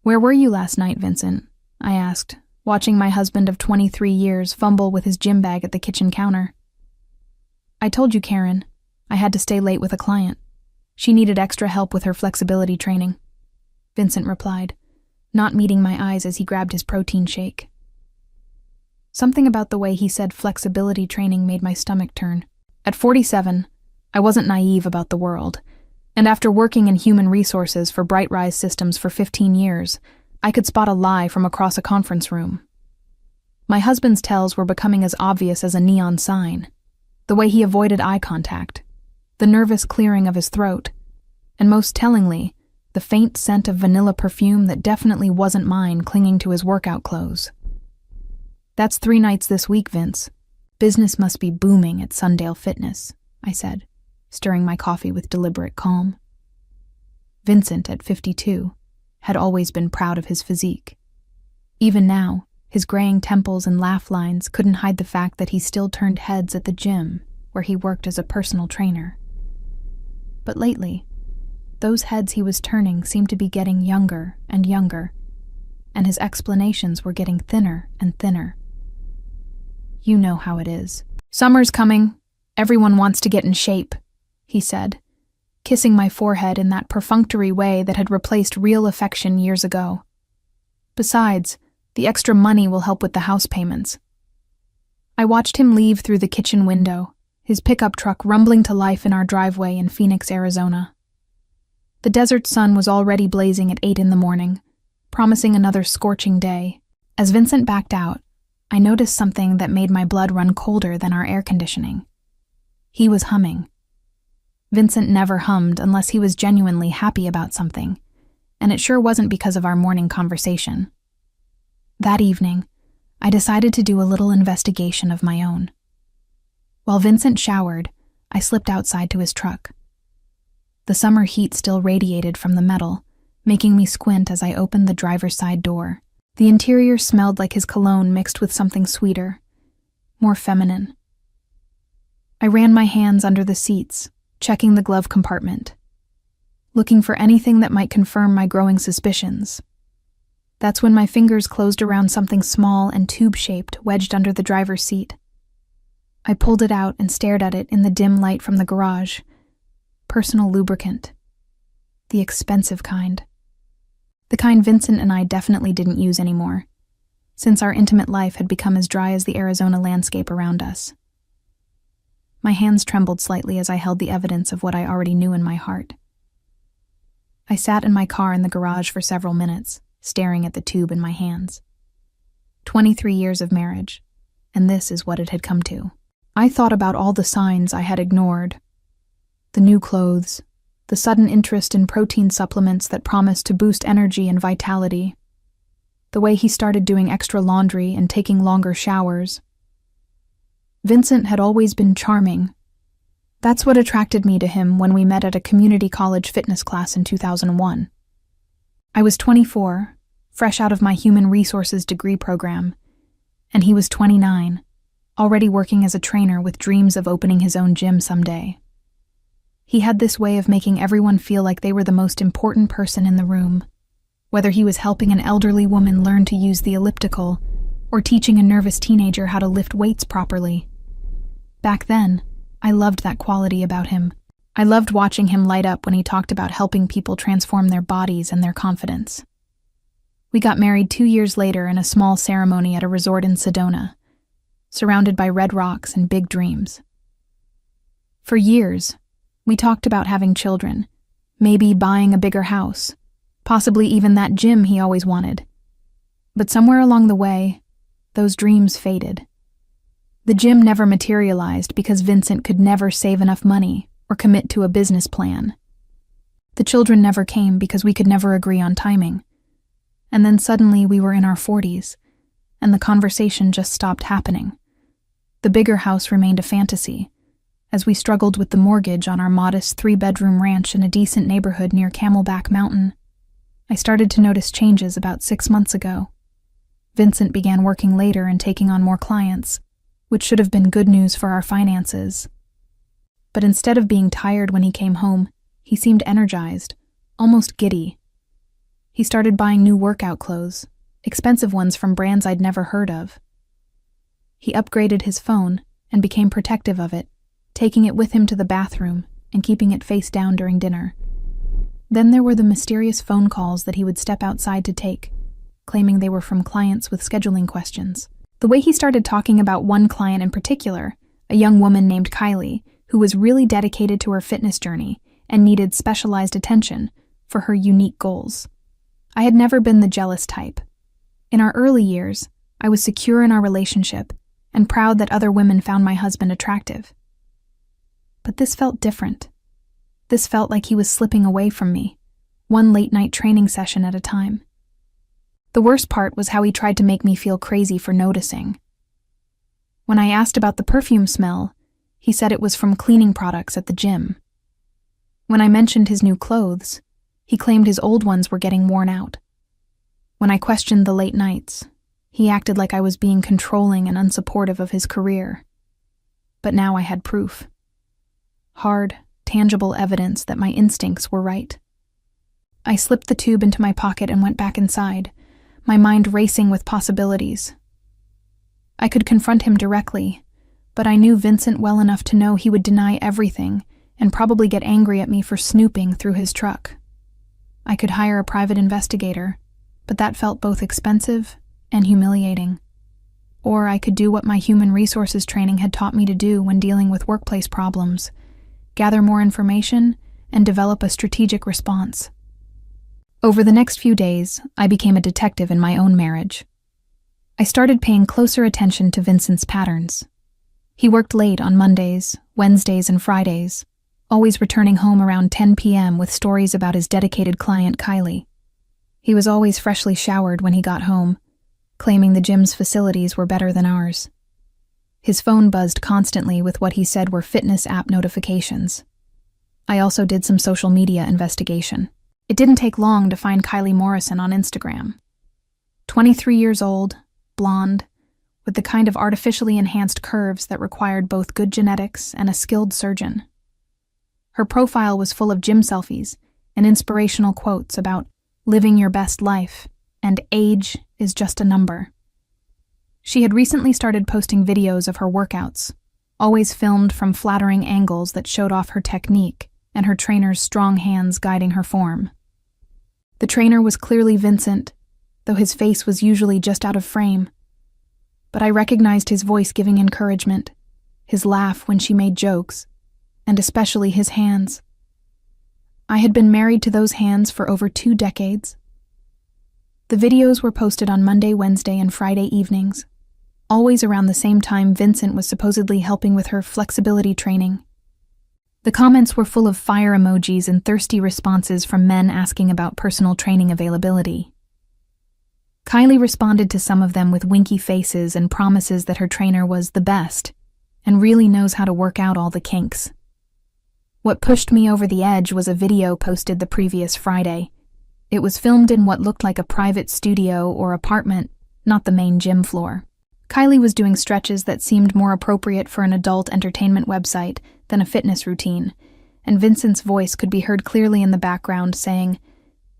"Where were you last night, Vincent?" I asked, watching my husband of 23 years fumble with his gym bag at the kitchen counter. "I told you, Karen. I had to stay late with a client. She needed extra help with her flexibility training," Vincent replied, not meeting my eyes as he grabbed his protein shake. Something about the way he said flexibility training made my stomach turn. At 47, I wasn't naive about the world, and after working in human resources for Bright Rise Systems for 15 years, I could spot a lie from across a conference room. My husband's tells were becoming as obvious as a neon sign. The way he avoided eye contact, the nervous clearing of his throat, and most tellingly, the faint scent of vanilla perfume that definitely wasn't mine clinging to his workout clothes. "That's 3 nights this week, Vince. Business must be booming at Sundale Fitness," I said, stirring my coffee with deliberate calm. Vincent, at 52, had always been proud of his physique. Even now, his graying temples and laugh lines couldn't hide the fact that he still turned heads at the gym, where he worked as a personal trainer. But lately, those heads he was turning seemed to be getting younger and younger, and his explanations were getting thinner and thinner. "You know how it is. Summer's coming. Everyone wants to get in shape," he said, kissing my forehead in that perfunctory way that had replaced real affection years ago. "Besides, the extra money will help with the house payments." I watched him leave through the kitchen window, his pickup truck rumbling to life in our driveway in Phoenix, Arizona. The desert sun was already blazing at 8 in the morning, promising another scorching day. As Vincent backed out, I noticed something that made my blood run colder than our air conditioning. He was humming. Vincent never hummed unless he was genuinely happy about something, and it sure wasn't because of our morning conversation. That evening, I decided to do a little investigation of my own. While Vincent showered, I slipped outside to his truck. The summer heat still radiated from the metal, making me squint as I opened the driver's side door. The interior smelled like his cologne mixed with something sweeter, more feminine. I ran my hands under the seats, checking the glove compartment, looking for anything that might confirm my growing suspicions. That's when my fingers closed around something small and tube-shaped wedged under the driver's seat. I pulled it out and stared at it in the dim light from the garage. Personal lubricant. The expensive kind. The kind Vincent and I definitely didn't use anymore, since our intimate life had become as dry as the Arizona landscape around us. My hands trembled slightly as I held the evidence of what I already knew in my heart. I sat in my car in the garage for several minutes, staring at the tube in my hands. 23 years of marriage, and this is what it had come to. I thought about all the signs I had ignored. The new clothes, the sudden interest in protein supplements that promised to boost energy and vitality, the way he started doing extra laundry and taking longer showers. Vincent had always been charming. That's what attracted me to him when we met at a community college fitness class in 2001. I was 24, fresh out of my human resources degree program, and he was 29, already working as a trainer with dreams of opening his own gym someday. He had this way of making everyone feel like they were the most important person in the room, whether he was helping an elderly woman learn to use the elliptical or teaching a nervous teenager how to lift weights properly. Back then, I loved that quality about him. I loved watching him light up when he talked about helping people transform their bodies and their confidence. We got married 2 years later in a small ceremony at a resort in Sedona, surrounded by red rocks and big dreams. For years, we talked about having children, maybe buying a bigger house, possibly even that gym he always wanted. But somewhere along the way, those dreams faded. The gym never materialized because Vincent could never save enough money or commit to a business plan. The children never came because we could never agree on timing. And then suddenly we were in our 40s, and the conversation just stopped happening. The bigger house remained a fantasy, as we struggled with the mortgage on our modest 3-bedroom ranch in a decent neighborhood near Camelback Mountain. I started to notice changes about 6 months ago. Vincent began working later and taking on more clients, which should have been good news for our finances. But instead of being tired when he came home, he seemed energized, almost giddy. He started buying new workout clothes, expensive ones from brands I'd never heard of. He upgraded his phone and became protective of it, taking it with him to the bathroom and keeping it face down during dinner. Then there were the mysterious phone calls that he would step outside to take, claiming they were from clients with scheduling questions. The way he started talking about one client in particular, a young woman named Kylie, who was really dedicated to her fitness journey and needed specialized attention for her unique goals. I had never been the jealous type. In our early years, I was secure in our relationship and proud that other women found my husband attractive. But this felt different. This felt like he was slipping away from me, one late-night training session at a time. The worst part was how he tried to make me feel crazy for noticing. When I asked about the perfume smell, he said it was from cleaning products at the gym. When I mentioned his new clothes, he claimed his old ones were getting worn out. When I questioned the late nights, he acted like I was being controlling and unsupportive of his career. But now I had proof. Hard, tangible evidence that my instincts were right. I slipped the tube into my pocket and went back inside, my mind racing with possibilities. I could confront him directly, but I knew Vincent well enough to know he would deny everything and probably get angry at me for snooping through his truck. I could hire a private investigator, but that felt both expensive and humiliating. Or I could do what my human resources training had taught me to do when dealing with workplace problems, gather more information, and develop a strategic response. Over the next few days, I became a detective in my own marriage. I started paying closer attention to Vincent's patterns. He worked late on Mondays, Wednesdays, and Fridays, always returning home around 10 p.m. with stories about his dedicated client, Kylie. He was always freshly showered when he got home, claiming the gym's facilities were better than ours. His phone buzzed constantly with what he said were fitness app notifications. I also did some social media investigation. It didn't take long to find Kylie Morrison on Instagram. 23 years old, blonde, with the kind of artificially enhanced curves that required both good genetics and a skilled surgeon. Her profile was full of gym selfies and inspirational quotes about living your best life and age is just a number. She had recently started posting videos of her workouts, always filmed from flattering angles that showed off her technique and her trainer's strong hands guiding her form. The trainer was clearly Vincent, though his face was usually just out of frame. But I recognized his voice giving encouragement, his laugh when she made jokes, and especially his hands. I had been married to those hands for over 2 decades. The videos were posted on Monday, Wednesday, and Friday evenings, always around the same time Vincent was supposedly helping with her flexibility training. The comments were full of fire emojis and thirsty responses from men asking about personal training availability. Kylie responded to some of them with winky faces and promises that her trainer was the best and really knows how to work out all the kinks. What pushed me over the edge was a video posted the previous Friday. It was filmed in what looked like a private studio or apartment, not the main gym floor. Kylie was doing stretches that seemed more appropriate for an adult entertainment website than a fitness routine, and Vincent's voice could be heard clearly in the background saying,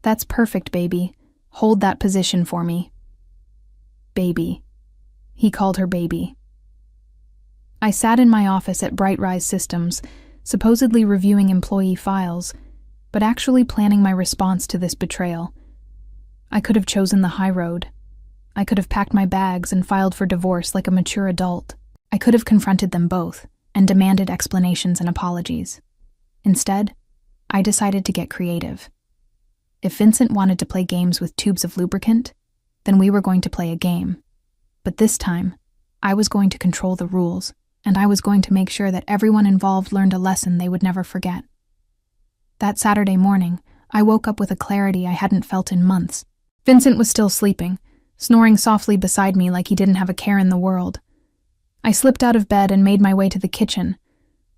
"That's perfect, baby. Hold that position for me." Baby. He called her baby. I sat in my office at Bright Rise Systems, supposedly reviewing employee files, but actually planning my response to this betrayal. I could have chosen the high road. I could have packed my bags and filed for divorce like a mature adult. I could have confronted them both and demanded explanations and apologies. Instead, I decided to get creative. If Vincent wanted to play games with tubes of lubricant, then we were going to play a game. But this time, I was going to control the rules, and I was going to make sure that everyone involved learned a lesson they would never forget. That Saturday morning, I woke up with a clarity I hadn't felt in months. Vincent was still sleeping, snoring softly beside me like he didn't have a care in the world. I slipped out of bed and made my way to the kitchen,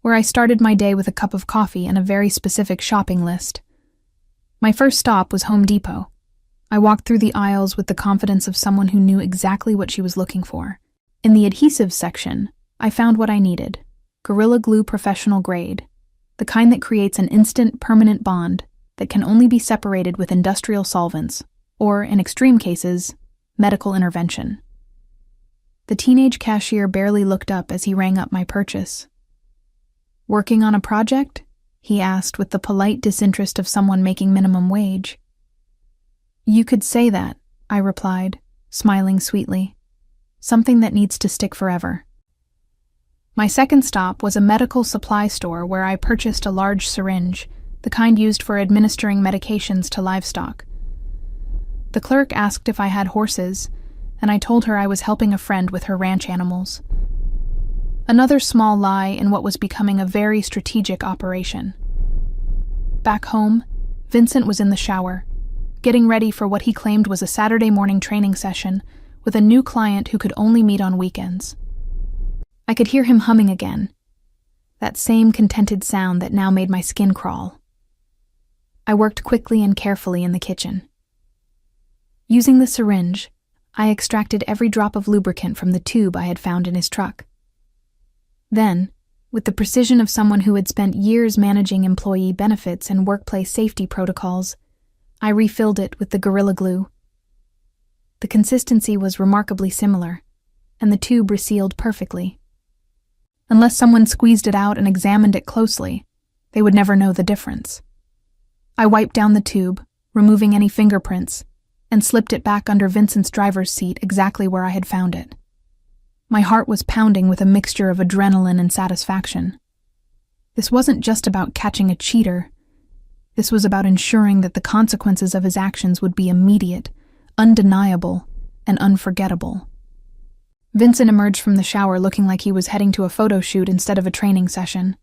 where I started my day with a cup of coffee and a very specific shopping list. My first stop was Home Depot. I walked through the aisles with the confidence of someone who knew exactly what she was looking for. In the adhesives section, I found what I needed: Gorilla Glue professional grade, the kind that creates an instant, permanent bond that can only be separated with industrial solvents or, in extreme cases, medical intervention. The teenage cashier barely looked up as he rang up my purchase. "Working on a project?" he asked with the polite disinterest of someone making minimum wage. "You could say that," I replied, smiling sweetly. "Something that needs to stick forever." My second stop was a medical supply store where I purchased a large syringe, the kind used for administering medications to livestock. The clerk asked if I had horses, and I told her I was helping a friend with her ranch animals. Another small lie in what was becoming a very strategic operation. Back home, Vincent was in the shower, getting ready for what he claimed was a Saturday morning training session with a new client who could only meet on weekends. I could hear him humming again, that same contented sound that now made my skin crawl. I worked quickly and carefully in the kitchen. Using the syringe, I extracted every drop of lubricant from the tube I had found in his truck. Then, with the precision of someone who had spent years managing employee benefits and workplace safety protocols, I refilled it with the Gorilla Glue. The consistency was remarkably similar, and the tube resealed perfectly. Unless someone squeezed it out and examined it closely, they would never know the difference. I wiped down the tube, removing any fingerprints, and slipped it back under Vincent's driver's seat exactly where I had found it. My heart was pounding with a mixture of adrenaline and satisfaction. This wasn't just about catching a cheater. This was about ensuring that the consequences of his actions would be immediate, undeniable, and unforgettable. Vincent emerged from the shower looking like he was heading to a photo shoot instead of a training session.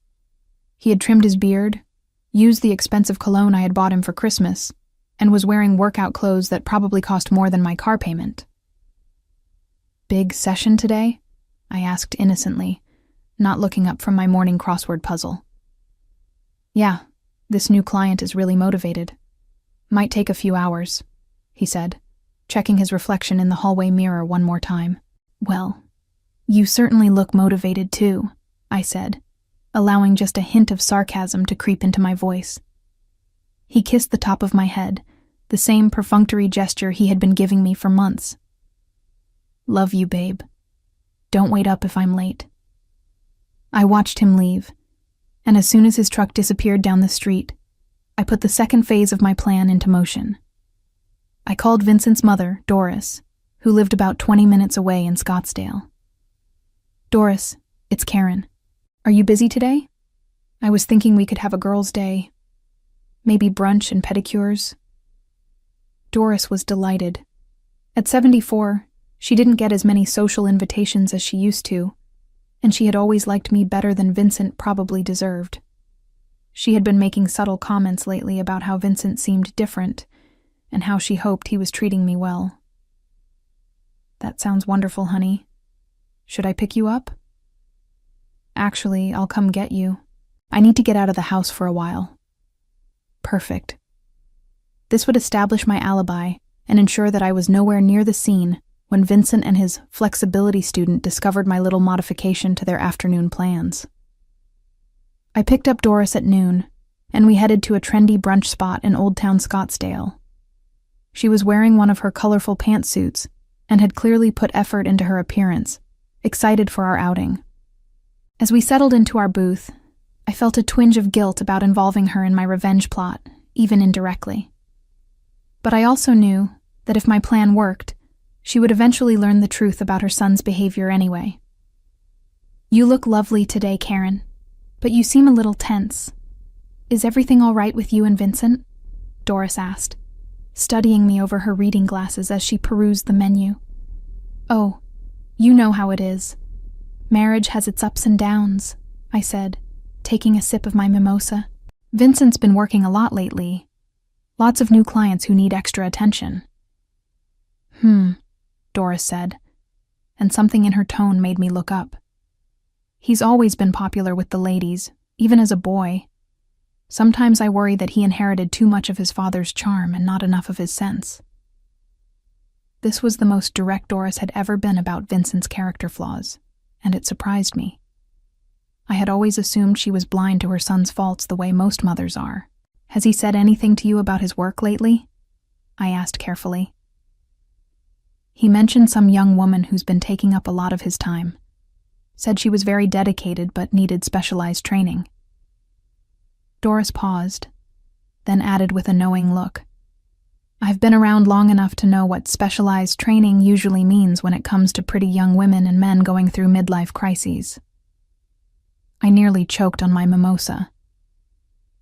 He had trimmed his beard, used the expensive cologne I had bought him for Christmas, and was wearing workout clothes that probably cost more than my car payment. "Big session today?" I asked innocently, not looking up from my morning crossword puzzle. "Yeah, this new client is really motivated. Might take a few hours," he said, checking his reflection in the hallway mirror one more time. "Well, you certainly look motivated too," I said, allowing just a hint of sarcasm to creep into my voice. He kissed the top of my head, the same perfunctory gesture he had been giving me for months. "Love you, babe. Don't wait up if I'm late." I watched him leave, and as soon as his truck disappeared down the street, I put the second phase of my plan into motion. I called Vincent's mother, Doris, who lived about 20 minutes away in Scottsdale. "Doris, it's Karen. Are you busy today? I was thinking we could have a girls' day. Maybe brunch and pedicures." Doris was delighted. At 74, she didn't get as many social invitations as she used to, and she had always liked me better than Vincent probably deserved. She had been making subtle comments lately about how Vincent seemed different, and how she hoped he was treating me well. "That sounds wonderful, honey. Should I pick you up?" "Actually, I'll come get you. I need to get out of the house for a while." Perfect. This would establish my alibi and ensure that I was nowhere near the scene when Vincent and his flexibility student discovered my little modification to their afternoon plans. I picked up Doris at noon, and we headed to a trendy brunch spot in Old Town Scottsdale. She was wearing one of her colorful pantsuits and had clearly put effort into her appearance, excited for our outing. As we settled into our booth, I felt a twinge of guilt about involving her in my revenge plot, even indirectly. But I also knew that if my plan worked, she would eventually learn the truth about her son's behavior anyway. "You look lovely today, Karen, but you seem a little tense. Is everything all right with you and Vincent?" Doris asked, studying me over her reading glasses as she perused the menu. "Oh, you know how it is. Marriage has its ups and downs," I said, taking a sip of my mimosa. "Vincent's been working a lot lately. Lots of new clients who need extra attention." Doris said, and something in her tone made me look up. "He's always been popular with the ladies, even as a boy. Sometimes I worry that he inherited too much of his father's charm and not enough of his sense." This was the most direct Doris had ever been about Vincent's character flaws, and it surprised me. I had always assumed she was blind to her son's faults the way most mothers are. "Has he said anything to you about his work lately?" I asked carefully. He mentioned some young woman who's been taking up a lot of his time. Said she was very dedicated but needed specialized training. Doris paused, then added with a knowing look. I've been around long enough to know what specialized training usually means when it comes to pretty young women and men going through midlife crises. I nearly choked on my mimosa.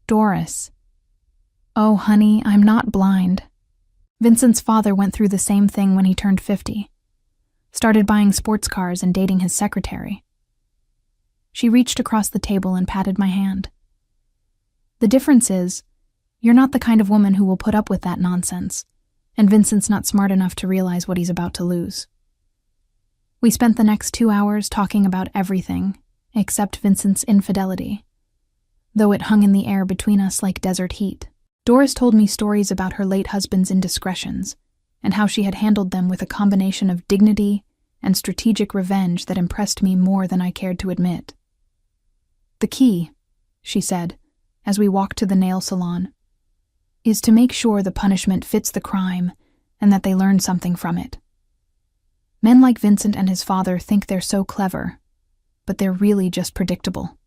Doris. Oh, honey, I'm not blind. Vincent's father went through the same thing when he turned 50. Started buying sports cars and dating his secretary. She reached across the table and patted my hand. The difference is, you're not the kind of woman who will put up with that nonsense, and Vincent's not smart enough to realize what he's about to lose. We spent the next 2 hours talking about everything, except Vincent's infidelity, though it hung in the air between us like desert heat. Doris told me stories about her late husband's indiscretions, and how she had handled them with a combination of dignity and strategic revenge that impressed me more than I cared to admit. The key, she said, as we walked to the nail salon, is to make sure the punishment fits the crime and that they learn something from it. Men like Vincent and his father think they're so clever, but they're really just predictable.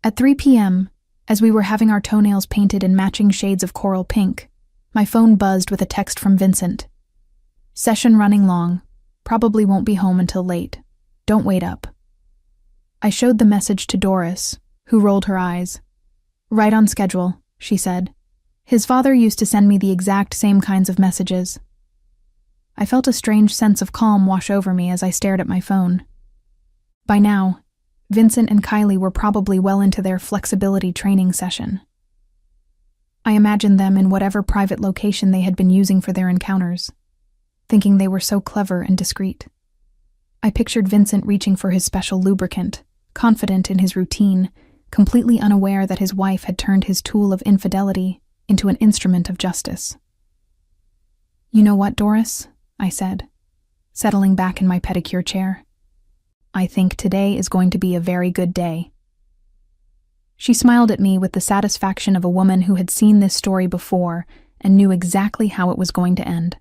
At 3 p.m., as we were having our toenails painted in matching shades of coral pink, my phone buzzed with a text from Vincent. Session running long. Probably won't be home until late. Don't wait up. I showed the message to Doris, who rolled her eyes. Right on schedule, she said. His father used to send me the exact same kinds of messages. I felt a strange sense of calm wash over me as I stared at my phone. By now, Vincent and Kylie were probably well into their flexibility training session. I imagined them in whatever private location they had been using for their encounters, thinking they were so clever and discreet. I pictured Vincent reaching for his special lubricant, confident in his routine, completely unaware that his wife had turned his tool of infidelity into an instrument of justice. You know what, Doris? I said, settling back in my pedicure chair. I think today is going to be a very good day. She smiled at me with the satisfaction of a woman who had seen this story before and knew exactly how it was going to end.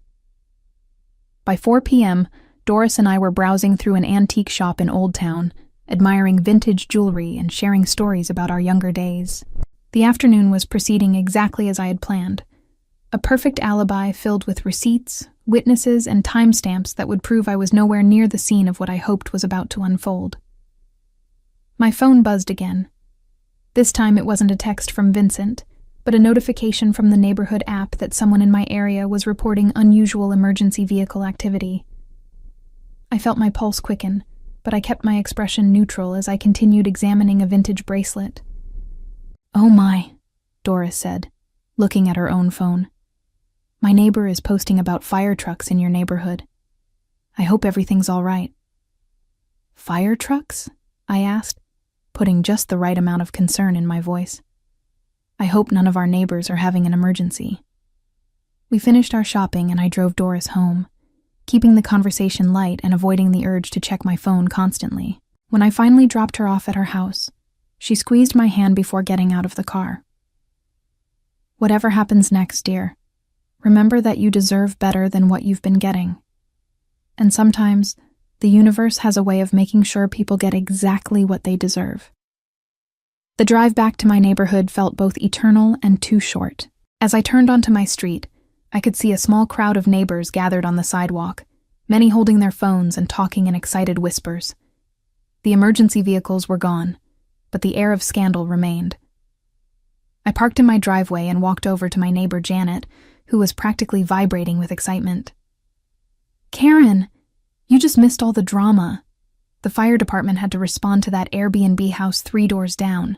By 4 p.m., Doris and I were browsing through an antique shop in Old Town, admiring vintage jewelry and sharing stories about our younger days. The afternoon was proceeding exactly as I had planned. A perfect alibi filled with receipts, witnesses, and timestamps that would prove I was nowhere near the scene of what I hoped was about to unfold. My phone buzzed again. This time it wasn't a text from Vincent, but a notification from the neighborhood app that someone in my area was reporting unusual emergency vehicle activity. I felt my pulse quicken, but I kept my expression neutral as I continued examining a vintage bracelet. Oh my, Doris said, looking at her own phone. My neighbor is posting about fire trucks in your neighborhood. I hope everything's all right. Fire trucks? I asked, putting just the right amount of concern in my voice. I hope none of our neighbors are having an emergency. We finished our shopping and I drove Doris home, keeping the conversation light and avoiding the urge to check my phone constantly. When I finally dropped her off at her house, she squeezed my hand before getting out of the car. Whatever happens next, dear, remember that you deserve better than what you've been getting. And sometimes, the universe has a way of making sure people get exactly what they deserve. The drive back to my neighborhood felt both eternal and too short. As I turned onto my street, I could see a small crowd of neighbors gathered on the sidewalk, many holding their phones and talking in excited whispers. The emergency vehicles were gone, but the air of scandal remained. I parked in my driveway and walked over to my neighbor Janet, who was practically vibrating with excitement. Karen, you just missed all the drama. The fire department had to respond to that Airbnb house 3 doors down.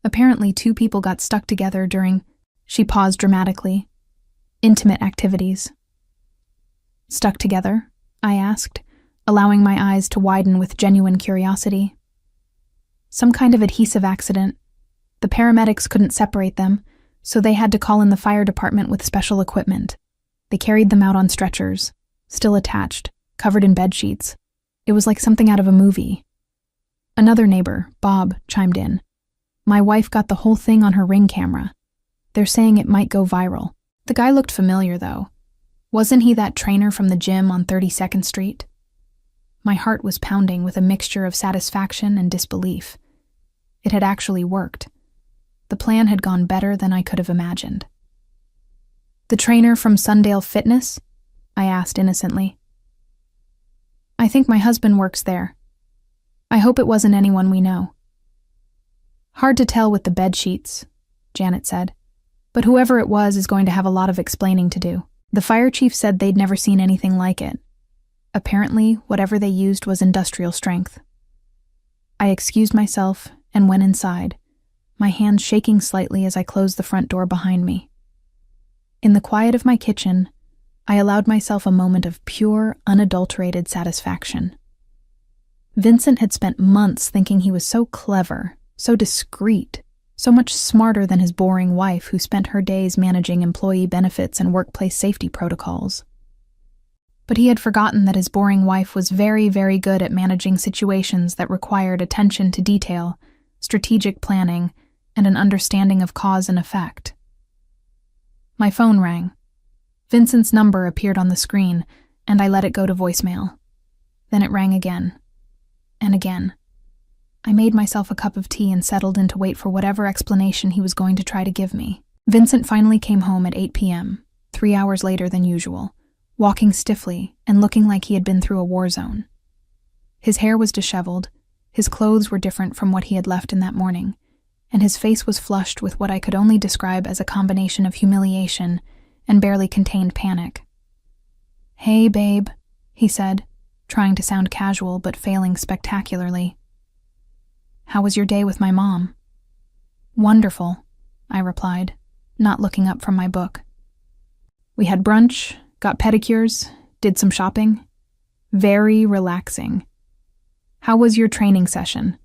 Apparently 2 people got stuck together during, she paused dramatically, intimate activities. Stuck together? I asked, allowing my eyes to widen with genuine curiosity. Some kind of adhesive accident. The paramedics couldn't separate them, so they had to call in the fire department with special equipment. They carried them out on stretchers, still attached, covered in bed sheets. It was like something out of a movie. Another neighbor, Bob, chimed in. My wife got the whole thing on her Ring camera. They're saying it might go viral. The guy looked familiar, though. Wasn't he that trainer from the gym on 32nd Street? My heart was pounding with a mixture of satisfaction and disbelief. It had actually worked. The plan had gone better than I could have imagined. "The trainer from Sundale Fitness?" I asked innocently. "I think my husband works there. I hope it wasn't anyone we know." "Hard to tell with the bed sheets," Janet said, "but whoever it was is going to have a lot of explaining to do. The fire chief said they'd never seen anything like it. Apparently, whatever they used was industrial strength." I excused myself and went inside, my hands shaking slightly as I closed the front door behind me. In the quiet of my kitchen, I allowed myself a moment of pure, unadulterated satisfaction. Vincent had spent months thinking he was so clever, so discreet, so much smarter than his boring wife who spent her days managing employee benefits and workplace safety protocols. But he had forgotten that his boring wife was very, very good at managing situations that required attention to detail, strategic planning, and an understanding of cause and effect. My phone rang. Vincent's number appeared on the screen, and I let it go to voicemail. Then it rang again. And again. I made myself a cup of tea and settled in to wait for whatever explanation he was going to try to give me. Vincent finally came home at 8 p.m., 3 hours later than usual, walking stiffly and looking like he had been through a war zone. His hair was disheveled, his clothes were different from what he had left in that morning, and his face was flushed with what I could only describe as a combination of humiliation and barely contained panic. "Hey, babe," he said, trying to sound casual but failing spectacularly. "How was your day with my mom?" "Wonderful," I replied, not looking up from my book. "We had brunch, got pedicures, did some shopping. Very relaxing. How was your training session?"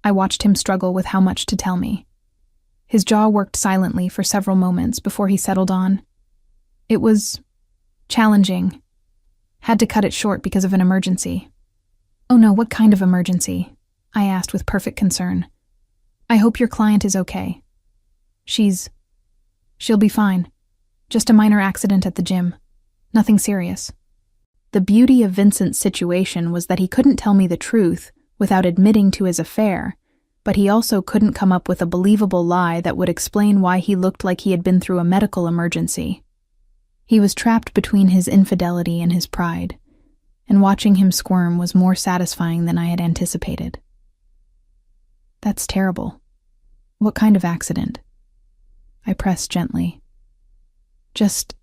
I watched him struggle with how much to tell me. His jaw worked silently for several moments before he settled on. "It was challenging. Had to cut it short because of an emergency." "Oh no, what kind of emergency?" I asked with perfect concern. "I hope your client is okay." She'll be fine. Just a minor accident at the gym. Nothing serious." The beauty of Vincent's situation was that he couldn't tell me the truth without admitting to his affair, but he also couldn't come up with a believable lie that would explain why he looked like he had been through a medical emergency. He was trapped between his infidelity and his pride, and watching him squirm was more satisfying than I had anticipated. "That's terrible. What kind of accident?" I pressed gently. "Just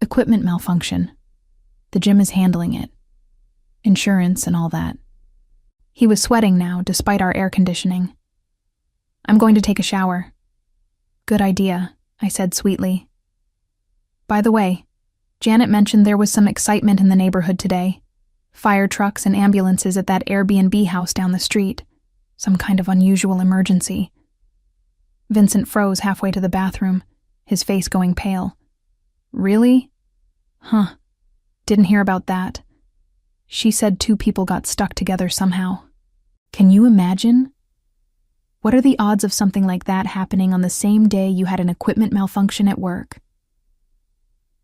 equipment malfunction. The gym is handling it. Insurance and all that." He was sweating now, despite our air conditioning. "I'm going to take a shower." "Good idea," I said sweetly. "By the way, Janet mentioned there was some excitement in the neighborhood today. Fire trucks and ambulances at that Airbnb house down the street. Some kind of unusual emergency." Vincent froze halfway to the bathroom, his face going pale. "Really? Huh. Didn't hear about that. She said 2 people got stuck together somehow. Can you imagine? What are the odds of something like that happening on the same day you had an equipment malfunction at work?"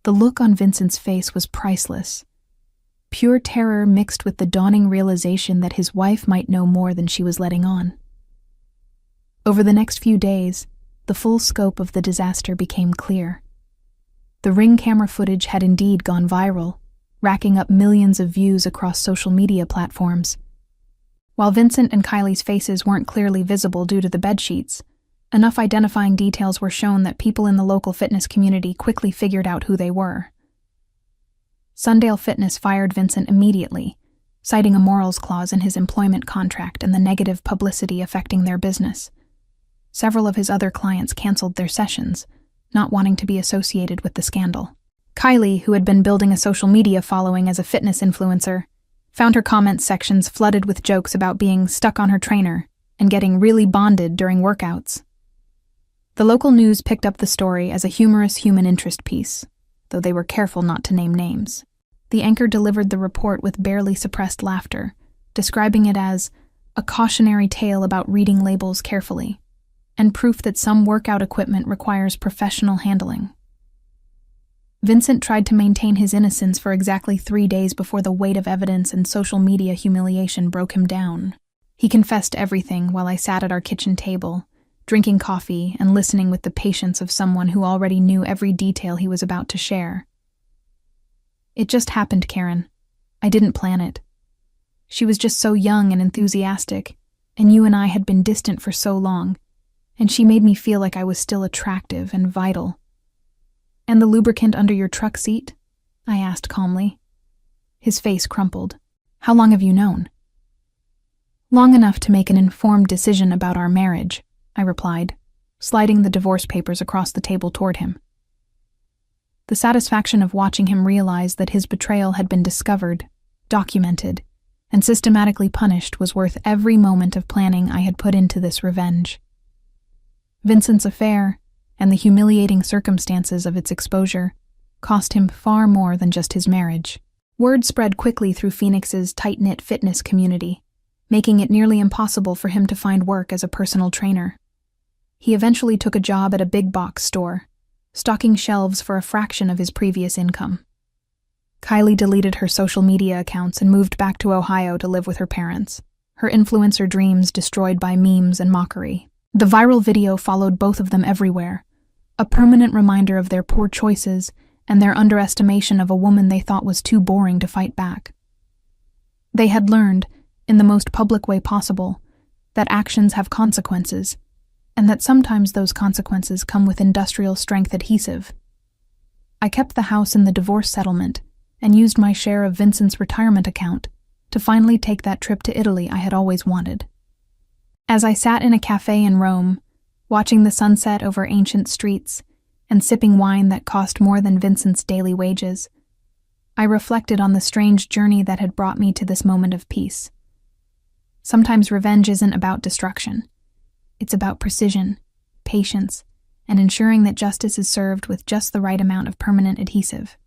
The look on Vincent's face was priceless. Pure terror mixed with the dawning realization that his wife might know more than she was letting on. Over the next few days, the full scope of the disaster became clear. The Ring camera footage had indeed gone viral, racking up millions of views across social media platforms. While Vincent and Kylie's faces weren't clearly visible due to the bedsheets, enough identifying details were shown that people in the local fitness community quickly figured out who they were. Sundale Fitness fired Vincent immediately, citing a morals clause in his employment contract and the negative publicity affecting their business. Several of his other clients canceled their sessions, not wanting to be associated with the scandal. Kylie, who had been building a social media following as a fitness influencer, found her comments sections flooded with jokes about being stuck on her trainer and getting really bonded during workouts. The local news picked up the story as a humorous human interest piece, though they were careful not to name names. The anchor delivered the report with barely suppressed laughter, describing it as a cautionary tale about reading labels carefully, and proof that some workout equipment requires professional handling. Vincent tried to maintain his innocence for exactly 3 days before the weight of evidence and social media humiliation broke him down. He confessed everything while I sat at our kitchen table, drinking coffee and listening with the patience of someone who already knew every detail he was about to share. It just happened, Karen. I didn't plan it. She was just so young and enthusiastic, and you and I had been distant for so long, and she made me feel like I was still attractive and vital. And the lubricant under your truck seat? I asked calmly. His face crumpled. How long have you known? Long enough to make an informed decision about our marriage, I replied, sliding the divorce papers across the table toward him. The satisfaction of watching him realize that his betrayal had been discovered, documented, and systematically punished was worth every moment of planning I had put into this revenge. Vincent's affair, and the humiliating circumstances of its exposure, cost him far more than just his marriage. Word spread quickly through Phoenix's tight-knit fitness community, making it nearly impossible for him to find work as a personal trainer. He eventually took a job at a big-box store, stocking shelves for a fraction of his previous income. Kylie deleted her social media accounts and moved back to Ohio to live with her parents, her influencer dreams destroyed by memes and mockery. The viral video followed both of them everywhere, a permanent reminder of their poor choices and their underestimation of a woman they thought was too boring to fight back. They had learned, in the most public way possible, that actions have consequences, and that sometimes those consequences come with industrial-strength adhesive. I kept the house in the divorce settlement and used my share of Vincent's retirement account to finally take that trip to Italy I had always wanted. As I sat in a cafe in Rome, watching the sunset over ancient streets and sipping wine that cost more than Vincent's daily wages, I reflected on the strange journey that had brought me to this moment of peace. Sometimes revenge isn't about destruction. It's about precision, patience, and ensuring that justice is served with just the right amount of permanent adhesive.